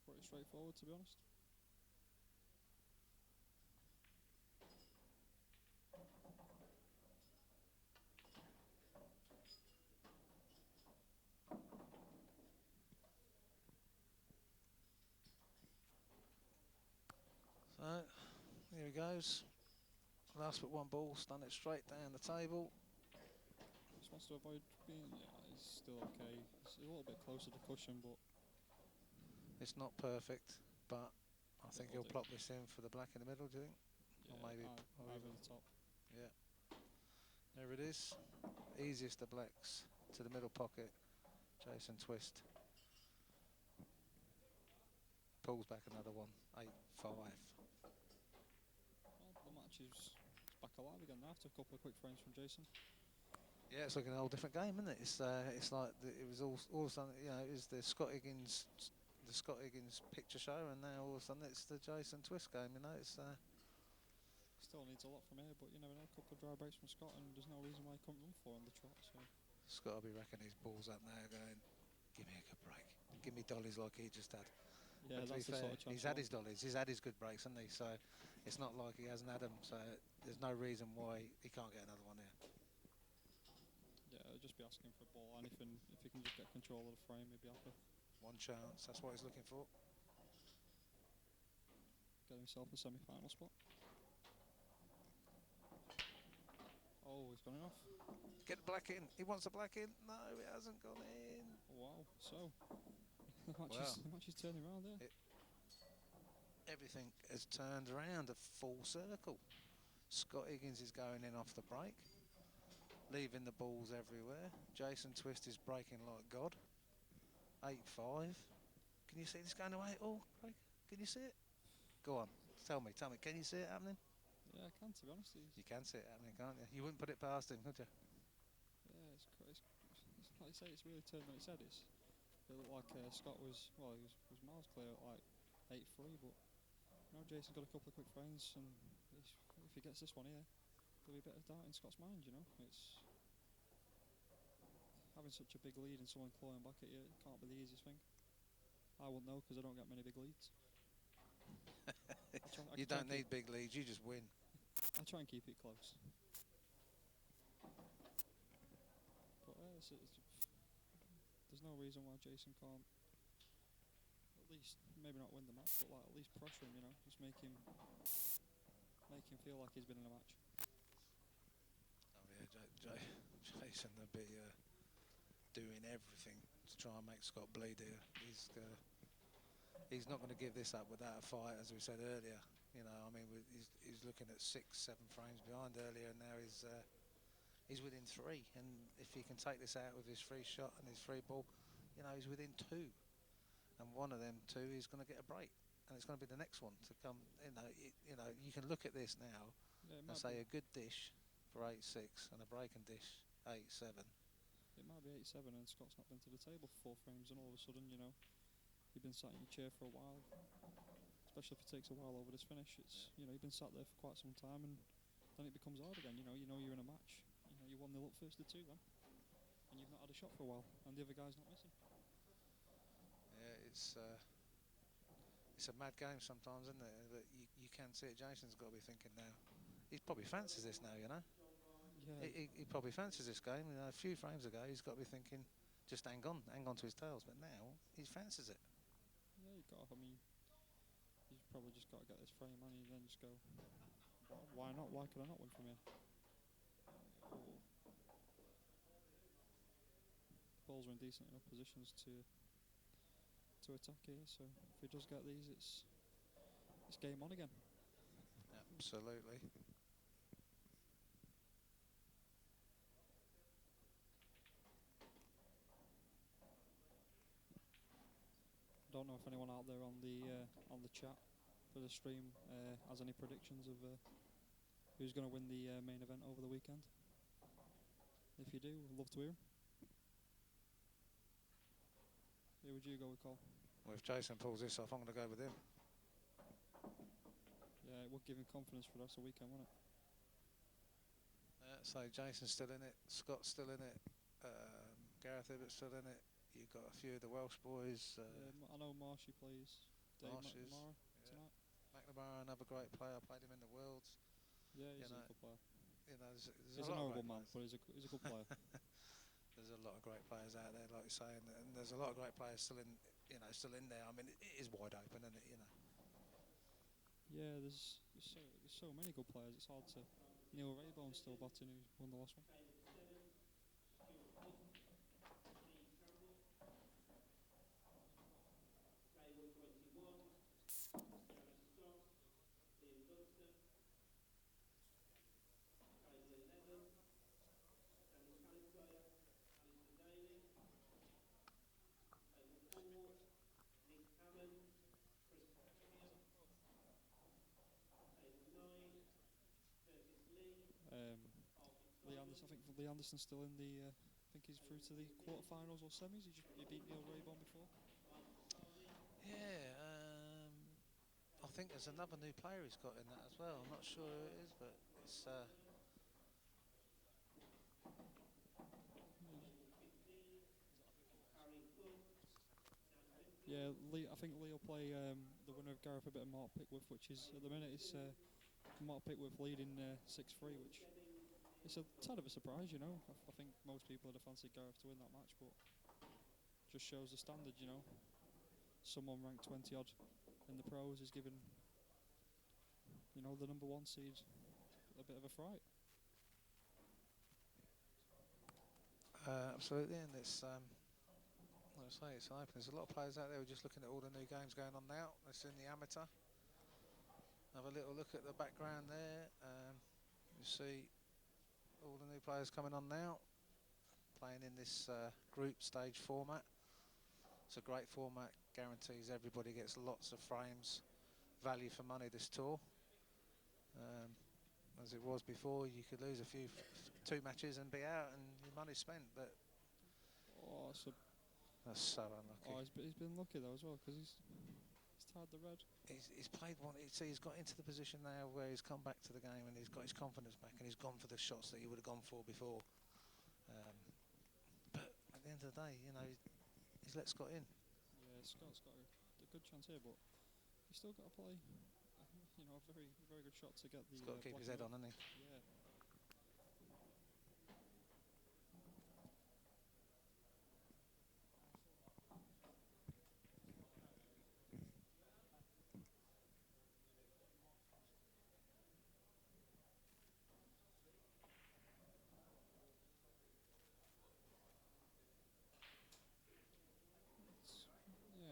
pretty straightforward, to be honest. So, here he goes. Last but one ball, stun it straight down the table. Just wants to avoid being. Yeah, he's still okay. He's a little bit closer to cushion, but It's not perfect, but I think it'll he'll do. plop this in for the black in the middle, do you think? Yeah, Or maybe over the top. Yeah. There it is. Easiest of blacks to the middle pocket. Jason Twist. Pulls back another one. 8-5. Well, the match is back alive again now after a couple of quick frames from Jason. Yeah, it's looking a whole different game, isn't it? It's like it was all of a sudden, you know, it was the Scott Higgins picture show, and now all of a sudden it's the Jason Twist game. You know, it's Still needs a lot from here, but you never know. A couple of dry breaks from Scott, and there's no reason why he couldn't run for on the trot. So Scott will be racking his balls up now, going, "Give me a good break. Give me dollies like he just had." yeah, But to be that's the fair, sort of chance. he's had his dollies. He's had his good breaks, hasn't he? So it's not like he hasn't had them. So there's no reason why he can't get another one here. Yeah, I'll just be asking for a ball. Anything, if he can just get control of the frame, he'd be happy. One chance. That's what he's looking for. Get himself a semi-final spot. Oh, he's gone enough. Get the black in. He wants the black in. No, it hasn't gone in. Wow. So the Wow. match is turning around there. Everything has turned around a full circle. Scott Higgins is going in off the break, leaving the balls everywhere. Jason Twist is breaking like God. 8-5. Can you see this going away at all, Craig? Can you see it? Go on, tell me. Can you see it happening? Yeah, I can, to be honest. You can see it happening, can't you? You wouldn't put it past him, would you? Yeah, it's like you say, it's really turned on its head. It looked like Scott was, well, he was miles clear at like 8-3, but now Jason got a couple of quick frames, and if he gets this one here, there'll be a bit of doubt in Scott's mind. You know, it's having such a big lead and someone clawing back at you. It can't be the easiest thing. I wouldn't know because I don't get many big leads. You don't need big leads. You just win. I try and keep it close. But there's no reason why Jason can't at least maybe not win the match, but like at least pressure him. You know, just make him feel like he's been in a match. Oh yeah, Jason will be doing everything to try and make Scott bleed here. He's not going to give this up without a fight, as we said earlier. You know, I mean, he's looking at 6-7 frames behind earlier, and now he's within 3. And if he can take this out with his free shot and his free ball, you know, he's within 2. And one of them 2 is going to get a break, and it's going to be the next one to come. You know, you can look at this now and say a good dish for 8-6 and a break and dish 8-7. It might be 8-7 and Scott's not been to the table for 4 frames, and all of a sudden, you know, you've been sat in your chair for a while, especially if it takes a while over this finish. It's you know, you've been sat there for quite some time, and then it becomes hard again. You know you're in a match. You know, you're 1-0 up first to 2 then, and you've not had a shot for a while, and the other guy's not missing. Yeah, it's a mad game sometimes, isn't it? But you can see it. Jason's got to be thinking now. He probably fancies this now, you know. Yeah. He probably fancies this game. You know, a few frames ago, he's got to be thinking, just hang on to his tails. But now he fancies it. Yeah, you got. I mean, you've probably just got to get this frame, and you then just go, why not? Why could I not win from here? Oh. Balls are in decent enough positions to attack here, so if he does get these, it's game on again. Absolutely. I don't know if anyone out there on the chat for the stream has any predictions of who's going to win the main event over the weekend. If you do, we'd love to hear 'em. Who would you go with, Cole? Well, if Jason pulls this off, I'm going to go with him. Yeah, it would give him confidence for the rest of the weekend, wouldn't it? So Jason's still in it, Scott's still in it, Gareth Ibbott's still in it. You've got a few of the Welsh boys. I know Marshy plays. Dave Marshes. McNamara Yeah. tonight. McNamara, another great player. Played him in the Worlds. Yeah, he's You a know, good player. there's He's a an lot of horrible great man, players. but he's a good player. There's a lot of great players out there, like you say, and there's a lot of great players still in, still in there. I mean, it is wide open, isn't it? Yeah, there's so many good players. It's hard to. Neil Raybone's still batting, who won the last one. Lee Anderson, I think Lee Anderson's still in the. I think he's through to the quarterfinals or semis. He beat Neil Raybone before. Yeah, I think there's another new player he's got in that as well. I'm not sure who it is, but it's. Yeah, Lee. I think Lee will play the winner of Gareth Abbott and Mark Pickworth, which is at the minute it's Mark Pickworth leading 6-3, which it's a tad of a surprise, you know. I think most people would have fancied Gareth to win that match, but just shows the standard, you know. Someone ranked 20 odd in the pros is giving, you know, the number one seed a bit of a fright. Absolutely, and it's. Like I say, it's open. There's a lot of players out there. We're just looking at all the new games going on now. It's in the amateur. Have a little look at the background there. You see all the new players coming on now, playing in this group stage format. It's a great format, guarantees everybody gets lots of frames, value for money this tour. As it was before, you could lose two matches and be out and your money's spent, but Oh, so that's so unlucky. he's been lucky though as well, because he's tied the red. He's played one. He's got into the position now where he's come back to the game and he's got his confidence back and he's gone for the shots that he would have gone for before. But at the end of the day, he's let Scott in. Yeah, Scott's got a good chance here, but he's still got to play. You know, a very very good shot to get the. He's got to keep his head on, hasn't he? Yeah.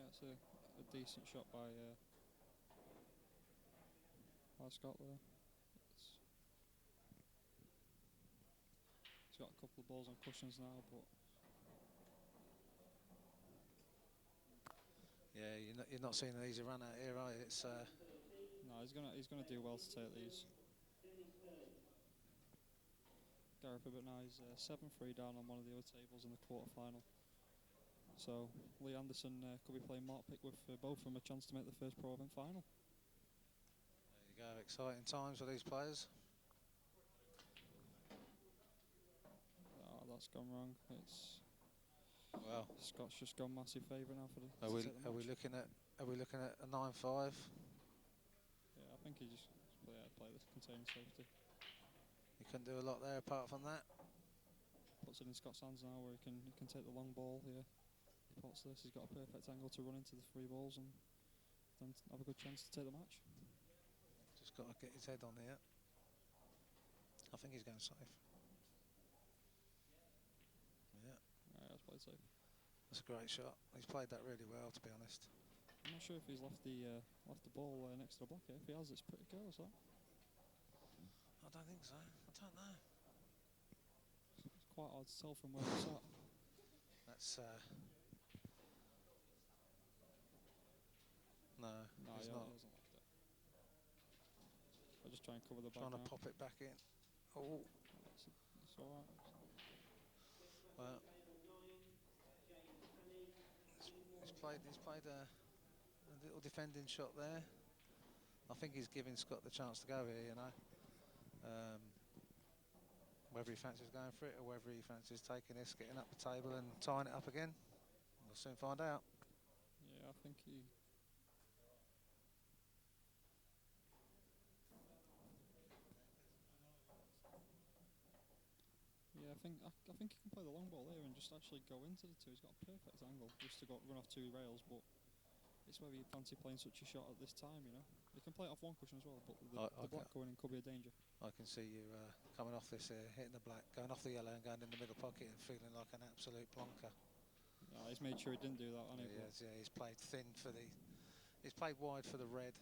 It's a decent shot by Scott there. He's got a couple of balls on cushions now, but Yeah, you're not seeing an easy run out here, are you? It's no, he's gonna do well to take these. Gareth Abbott now is 7-3 down on one of the other tables in the quarter-final. So Lee Anderson could be playing Mark Pickworth for both of them a chance to make the first Pro Event final. there you go, exciting times for these players. Oh, that's gone wrong. Well, Scott's just gone massive favourite now for the. are we looking at a 9-5? Yeah, I think he just play this containing safety. He couldn't do a lot there apart from that. Puts it in Scott's hands now, where he can take the long ball here. He pots this. He's got a perfect angle to run into the three balls and then have a good chance to take the match. Just got to get his head on here. I think he's going safe. Yeah, Alright, that's played safe. that's a great shot. He's played that really well, to be honest. I'm not sure if he's left the ball next to the block here. If he has, it's pretty close, that. I don't think so. I don't know. It's quite hard to tell from where it's at. That's no, No, he's he not. hasn't left it. I'll just try and cover the back Trying to now. pop it back in. Oh, It's alright. well. He's played a little defending shot there. I think he's giving Scott the chance to go here, whether he fancies going for it or whether he fancies taking this, getting up the table and tying it up again. We'll soon find out. Yeah, I think he I think he can play the long ball here and just actually go into the two. He's got a perfect angle just to go run off two rails, but it's whether you fancy playing such a shot at this time, you know. You can play it off one cushion as well, but the black going in could be a danger. I can see you coming off this here, hitting the black, going off the yellow and going in the middle pocket and feeling like an absolute plonker. He's made sure he didn't do that, hasn't he? Yeah, he's played thin for the... He's played wide for the red.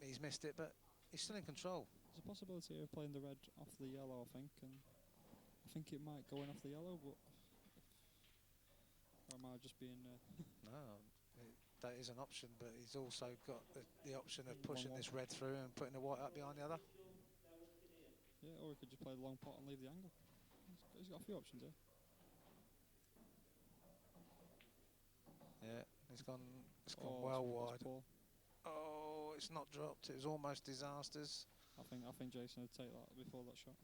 He's missed it, but he's still in control. There's a possibility of playing the red off the yellow, I think, and I think it might go in off the yellow, but... Or am I just being... No, that is an option, but he's also got the option of pushing this red through and putting the white up behind the other. Yeah, or he could just play the long pot and leave the angle. He's got a few options here. Yeah, it's gone well wide. Oh, it's not dropped. It was almost disasters. I think Jason would take that before that shot.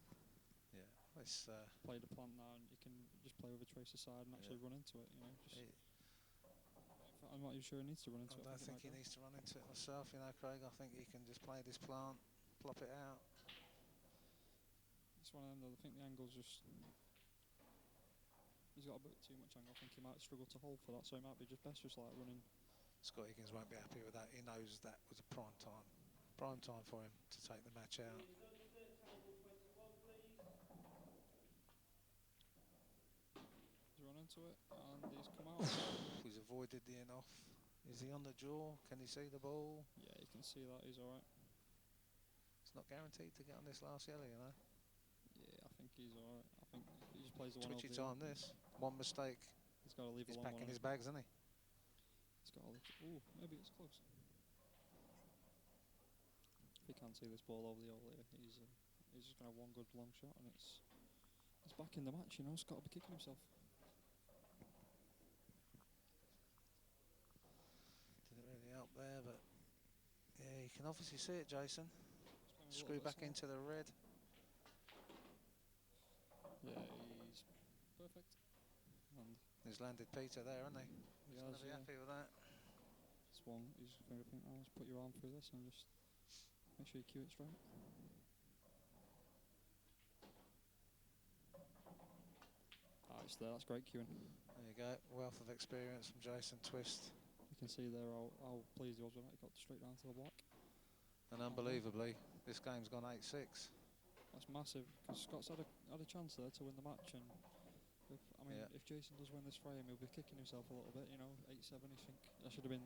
Yeah, it's play the plant now, and you can just play with a trace aside and actually run into it. You know, I'm not even sure he needs to run into it. I don't think he needs to run into it myself. You know, Craig. I think he can just play this plant, plop it out. It's one of them though. I think the angle's just... He's got a bit too much angle. I think he might struggle to hold for that, so it might be just best just like running. Scott Higgins won't be happy with that. He knows that was a prime time for him to take the match out. He's run into it and he's come out. He's avoided the in-off. Is he on the jaw? Can he see the ball? Yeah, you can see that. He's alright. It's not guaranteed to get on this last yellow, you know. Yeah, I think he's alright. I think he just plays the one over twitchy time this. One mistake. He's got to leave He's a long packing one. his bags, isn't he? He's got to leave. Ooh, maybe it's close. If he can't see this ball over the hole here, he's just going to have one good long shot and it's back in the match, you know. He's got to be kicking himself. Didn't really help there, but yeah, you can obviously see it, Jason. Screw back into the red. Yeah, he's perfect. And he's landed Peter there, hasn't he? He's going to be happy with that. It's one. He's going to think, oh, let's put your arm through this and just make sure you cue it straight. It's there. That's great cueing. There you go. Wealth of experience from Jason Twist. You can see there how pleased he was when it got straight down to the black. And unbelievably, this game's gone 8-6. That's massive because Scott's had a chance there to win the match, and if Jason does win this frame, he'll be kicking himself a little bit. You know, 8-7. You think I should have been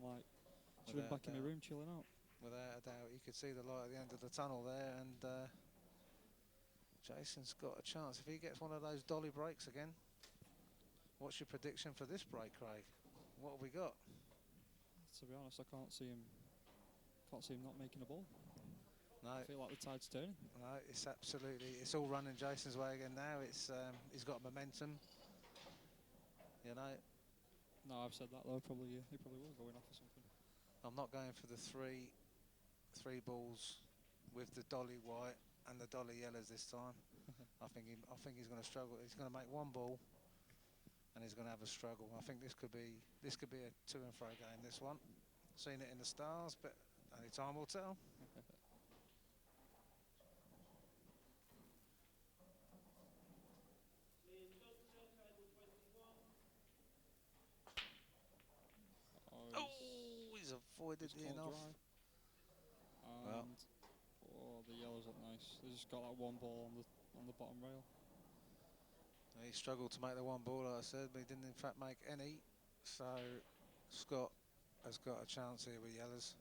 back in my room chilling out. Without a doubt, you could see the light at the end of the tunnel there, and Jason's got a chance if he gets one of those dolly breaks again. What's your prediction for this break, Craig? What have we got? To be honest, I can't see him not making a ball. No. I feel like the tide's turning. No, it's all running Jason's way again now. It's he's got momentum. You know. No, I've said that though. He probably will go in off or something. I'm not going for the three balls with the dolly white and the dolly yellows this time. I think he's going to struggle. He's going to make one ball, and he's going to have a struggle. I think this could be a to and fro game. This one, seen it in the stars, but only time will tell. He's avoided the in-off. The yellows look nice. They just got that one ball on the bottom rail. He struggled to make the one ball, like I said, but he didn't in fact make any. So Scott has got a chance here with yellows.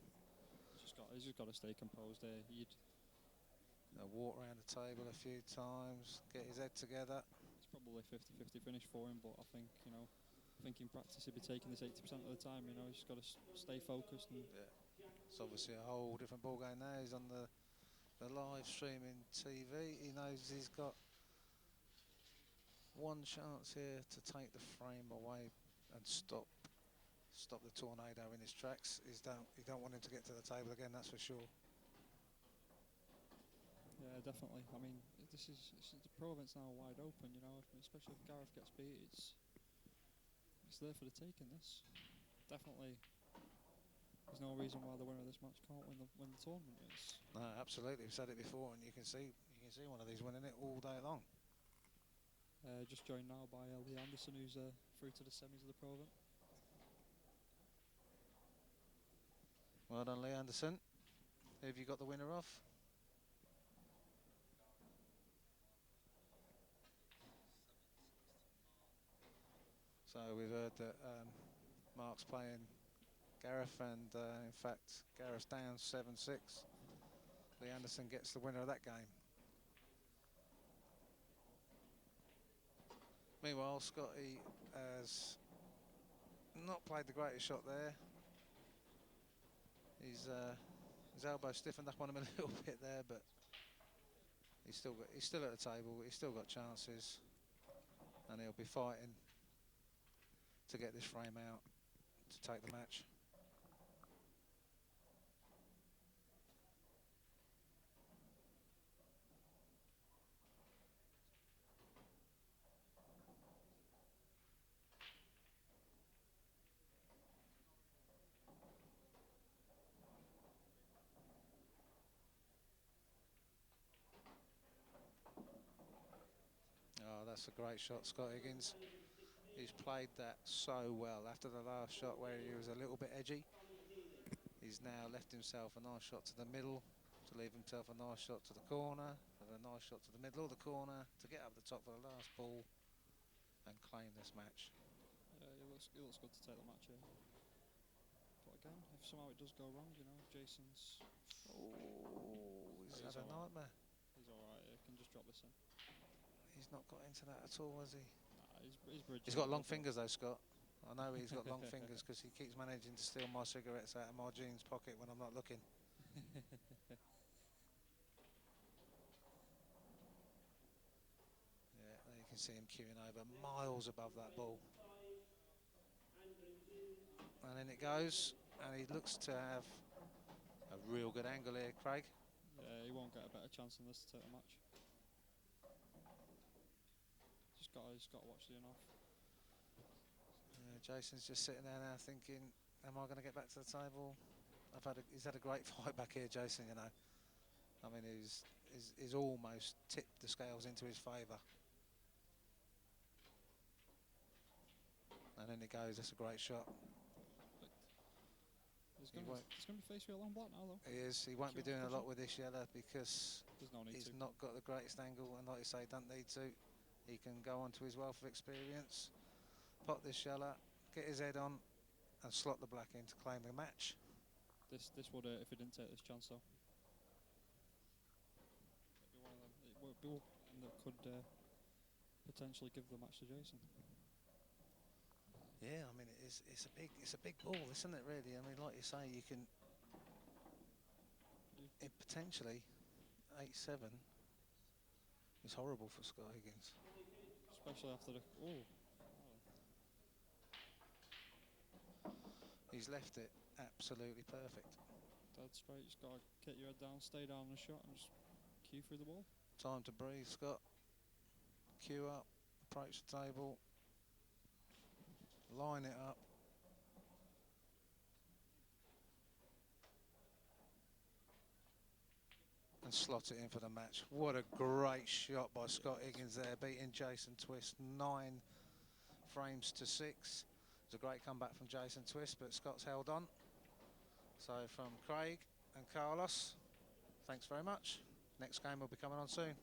He's just got to stay composed there. Walk around the table a few times, get his head together. It's probably a 50-50 finish for him, but I think in practice he'll be taking this 80% of the time. You know, he's just got to stay focused. And it's obviously a whole different ball game now. He's on the live streaming TV. He knows he's got one chance here to take the frame away and stop the tornado in his tracks. You don't want him to get to the table again, that's for sure. Yeah, definitely. I mean, the pro event's now wide open, you know, especially if Gareth gets beat. It's there for the taking. This definitely. There's no reason why the winner of this match can't win the tournament. No, absolutely. We've said it before, and you can see one of these winning it all day long. Just joined now by Lee Anderson, who's through to the semis of the Pro event. Well done, Lee Anderson. Who have you got the winner of? So we've heard that Mark's playing Gareth, and in fact Gareth's down 7-6. Lee Anderson gets the winner of that game. Meanwhile, Scotty has not played the greatest shot there. His elbow stiffened up on him a little bit there, but he's still at the table. He's still got chances, and he'll be fighting to get this frame out to take the match. Oh, that's a great shot, Scott Higgins. He's played that so well. After the last shot where he was a little bit edgy, he's now left himself a nice shot to the middle, to leave himself a nice shot to the corner, and a nice shot to the middle of the corner, to get up the top for the last ball and claim this match. Yeah, it looks good to take the match here. But again, if somehow it does go wrong, you know, Jason's... Oh, he's had a nightmare. He's alright, he can just drop this in. He's not got into that at all, has he? Nah, he's bridging. He's got long fingers though, Scott. I know he's got long fingers because he keeps managing to steal my cigarettes out of my jeans pocket when I'm not looking. Yeah, there you can see him queuing over, miles above that ball. And in it goes, and he looks to have a real good angle here, Craig. Yeah, he won't get a better chance than this to take the match. Just got to watch the enough. Jason's just sitting there now thinking, am I going to get back to the table? He's had a great fight back here, Jason, you know. I mean, he's almost tipped the scales into his favour. And in it goes, that's a great shot. He's going to be faced with a long block now, though. He is. He won't be doing a lot with this yellow because there's no need he's to. not got the greatest angle, and like you say, don't need to. He can go on to his wealth of experience, pot this yellow, get his head on, and slot the black in to claim the match. This would if he didn't take this chance, though. It'd be one of them. It would be one that could potentially give the match to Jason. Yeah, I mean it's a big ball, isn't it? Really, I mean, like you say, you can potentially 8-7 is horrible for Scott Higgins, especially after the He's left it absolutely perfect. Dead straight. Just gotta get your head down, stay down on the shot, and just cue through the ball. Time to breathe, Scott. Cue up, approach the table, line it up. And slot it in for the match. What a great shot by Scott Higgins there, beating Jason Twist 9 frames to 6. It's a great comeback from Jason Twist, but Scott's held on. So from Craig and Carlos, thanks very much. Next game will be coming on soon.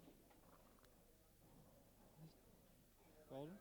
Golden.